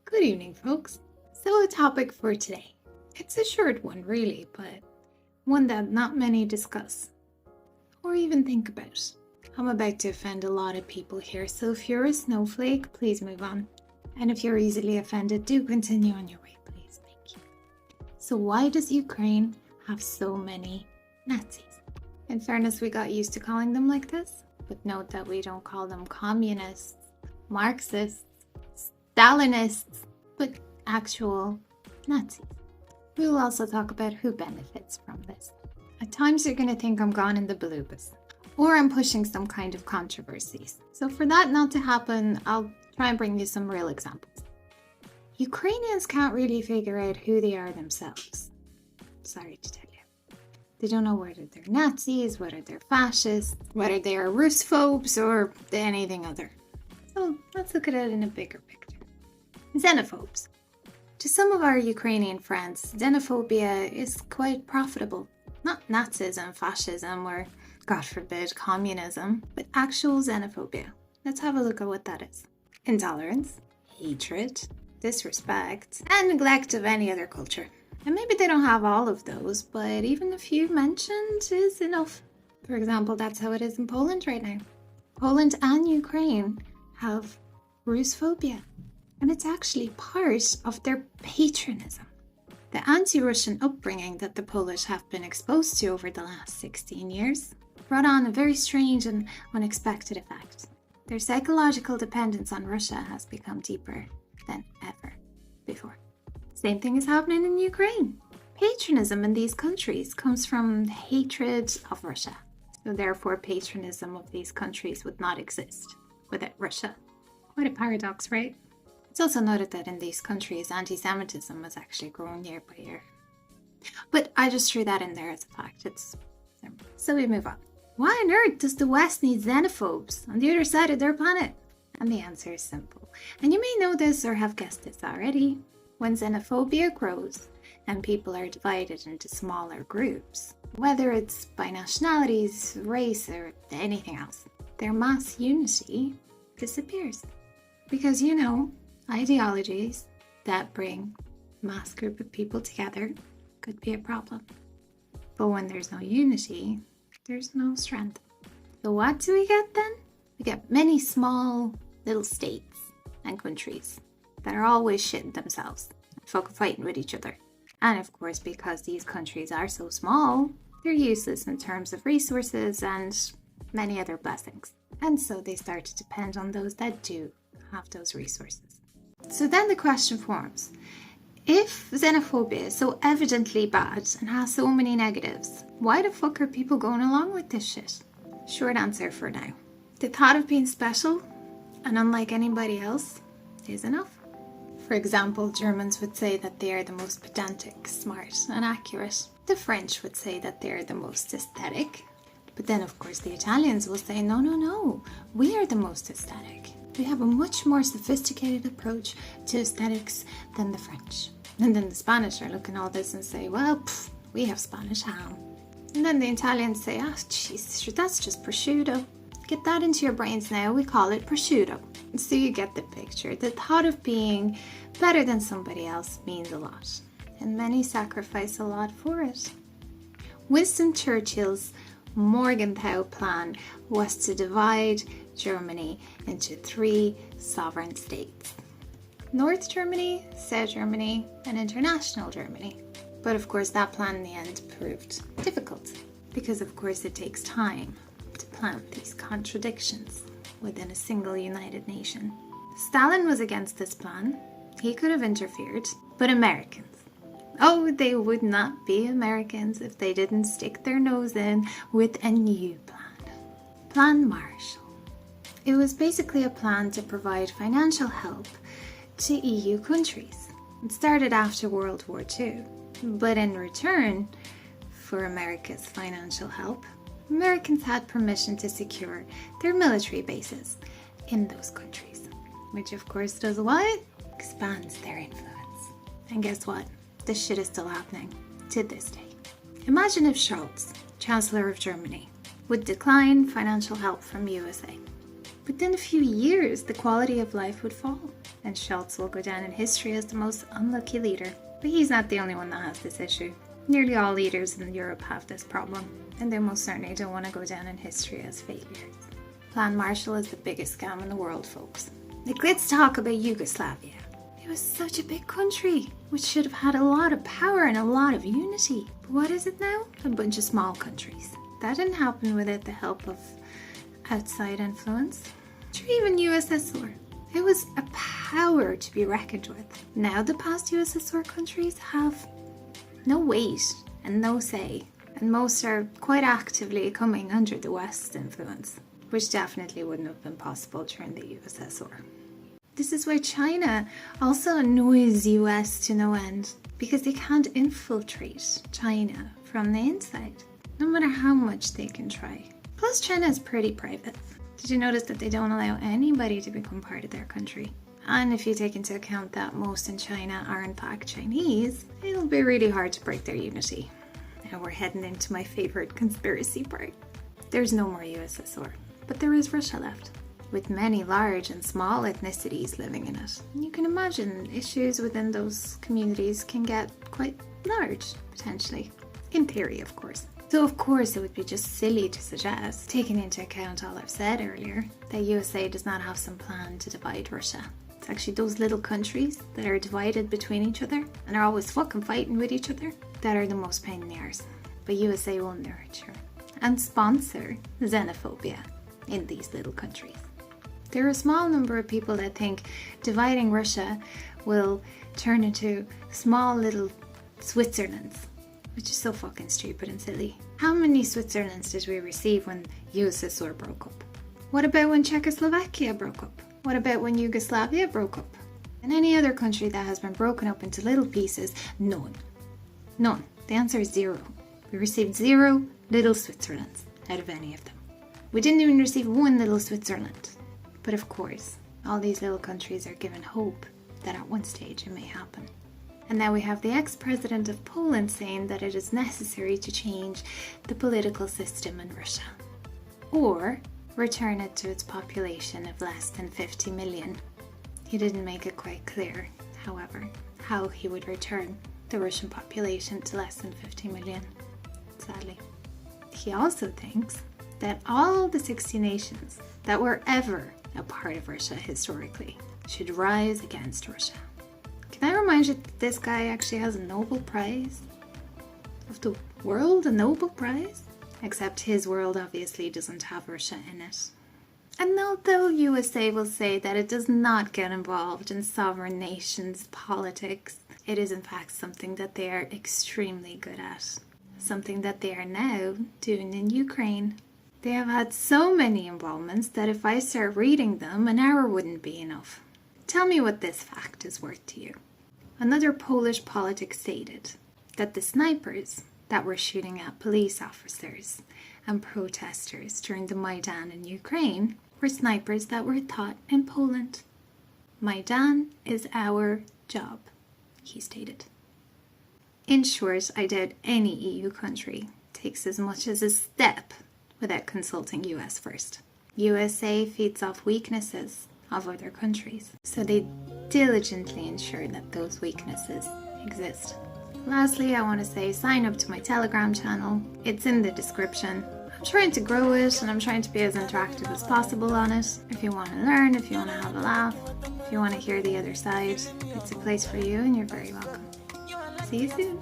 Good evening, folks. So, a topic for today. It's a short one, really, but one that not many discuss or even think about. I'm about to offend a lot of people here, so if you're a snowflake, please move on. And if you're easily offended, do continue on your way, please. Thank you. So, why does Ukraine have so many Nazis? In fairness, we got used to calling them like this, but note that we don't call them communists, Marxists, Stalinists, but actual Nazis. We will also talk about who benefits from this. At times you're going to think I'm gone in the bloopers, or I'm pushing some kind of controversies. So for that not to happen, I'll try and bring you some real examples. Ukrainians can't really figure out who they are themselves. Sorry to tell you. They don't know whether they're Nazis, whether they're fascists, whether they are Russophobes, or anything other. So let's look at it in a bigger picture. Xenophobes. To some of our Ukrainian friends, xenophobia is quite profitable. Not Nazism, fascism, or, God forbid, communism, but actual xenophobia. Let's have a look at what that is. Intolerance, hatred, disrespect, and neglect of any other culture. And maybe they don't have all of those, but even a few mentioned is enough. For example, that's how it is in Poland right now. Poland and Ukraine have Russophobia. And it's actually part of their patriotism. The anti-Russian upbringing that the Polish have been exposed to over the last 16 years brought on a very strange and unexpected effect. Their psychological dependence on Russia has become deeper than ever before. Same thing is happening in Ukraine. Patriotism in these countries comes from hatred of Russia. So therefore, patriotism of these countries would not exist without Russia. Quite a paradox, right? It's also noted that in these countries, anti-Semitism has actually grown year by year. But I just threw that in there as a fact. So we move on. Why on earth does the West need xenophobes on the other side of their planet? And the answer is simple. And you may know this or have guessed this already. When xenophobia grows and people are divided into smaller groups, whether it's by nationalities, race, or anything else, their mass unity disappears. Because, ideologies that bring mass group of people together could be a problem. But when there's no unity, there's no strength. So what do we get then? We get many small little states and countries that are always shitting themselves, fighting with each other. And of course, because these countries are so small, they're useless in terms of resources and many other blessings. And so they start to depend on those that do have those resources. So then the question forms, if xenophobia is so evidently bad and has so many negatives, why the fuck are people going along with this shit? Short answer for now. The thought of being special and unlike anybody else is enough. For example, Germans would say that they are the most pedantic, smart and accurate. The French would say that they are the most aesthetic. But then of course the Italians will say, no, we are the most aesthetic. We have a much more sophisticated approach to aesthetics than the French. And then the Spanish are looking at all this and say, we have Spanish ham. And then the Italians say, jeez, that's just prosciutto. Get that into your brains now, we call it prosciutto. So you get the picture. The thought of being better than somebody else means a lot. And many sacrifice a lot for it. Winston Churchill's Morgenthau plan was to divide Germany into 3 sovereign states. North Germany, South Germany, and International Germany. But of course that plan in the end proved difficult because of course it takes time to plant these contradictions within a single united nation. Stalin was against this plan. He could have interfered, but Americans, they would not be Americans if they didn't stick their nose in with a new plan. Plan Marshall. It was basically a plan to provide financial help to EU countries. It started after World War II, but in return for America's financial help, Americans had permission to secure their military bases in those countries, which of course does what? Expands their influence. And guess what? This shit is still happening to this day. Imagine if Scholz, Chancellor of Germany, would decline financial help from USA. Within a few years, the quality of life would fall, and Scholz will go down in history as the most unlucky leader. But he's not the only one that has this issue. Nearly all leaders in Europe have this problem, and they most certainly don't want to go down in history as failures. Plan Marshall is the biggest scam in the world, folks. Like, let's talk about Yugoslavia. It was such a big country, which should have had a lot of power and a lot of unity. But what is it now? A bunch of small countries. That didn't happen without the help of outside influence. Or even USSR. It was a power to be reckoned with. Now the past USSR countries have no weight and no say, and most are quite actively coming under the West's influence, which definitely wouldn't have been possible during the USSR. This is why China also annoys US to no end, because they can't infiltrate China from the inside, no matter how much they can try. Plus, China is pretty private. Did you notice that they don't allow anybody to become part of their country? And if you take into account that most in China are in fact Chinese, it'll be really hard to break their unity. Now we're heading into my favorite conspiracy part. There's no more USSR, but there is Russia left, with many large and small ethnicities living in it. And you can imagine issues within those communities can get quite large, potentially. In theory, of course. So of course it would be just silly to suggest, taking into account all I've said earlier, that USA does not have some plan to divide Russia. It's actually those little countries that are divided between each other and are always fucking fighting with each other that are the most pain in the arse. But USA will nurture and sponsor xenophobia in these little countries. There are a small number of people that think dividing Russia will turn into small little Switzerlands, which is so fucking stupid and silly. How many Switzerlands did we receive when USSR broke up? What about when Czechoslovakia broke up? What about when Yugoslavia broke up? And any other country that has been broken up into little pieces? None. None. The answer is zero. We received 0 little Switzerlands out of any of them. We didn't even receive 1 little Switzerland. But of course, all these little countries are given hope that at one stage it may happen. And now we have the ex-president of Poland saying that it is necessary to change the political system in Russia. Or return it to its population of less than 50 million. He didn't make it quite clear, however, how he would return the Russian population to less than 50 million, sadly. He also thinks that all the 60 nations that were ever a part of Russia historically should rise against Russia. Can I remind you that this guy actually has a Nobel Prize of the world, a Nobel Prize? Except his world obviously doesn't have Russia in it. And although USA will say that it does not get involved in sovereign nations' politics, it is in fact something that they are extremely good at. Something that they are now doing in Ukraine. They have had so many involvements that if I start reading them, an hour wouldn't be enough. Tell me what this fact is worth to you. Another Polish politic stated that the snipers that were shooting at police officers and protesters during the Maidan in Ukraine were snipers that were taught in Poland. Maidan is our job, he stated. In short, I doubt any EU country takes as much as a step without consulting US first. USA feeds off weaknesses of other countries, so they diligently ensure that those weaknesses exist. Lastly, I want to say sign up to my Telegram channel. It's in the description. I'm trying to grow it and I'm trying to be as interactive as possible on it. If you want to learn, if you want to have a laugh, if you want to hear the other side, it's a place for you and you're very welcome. See you soon.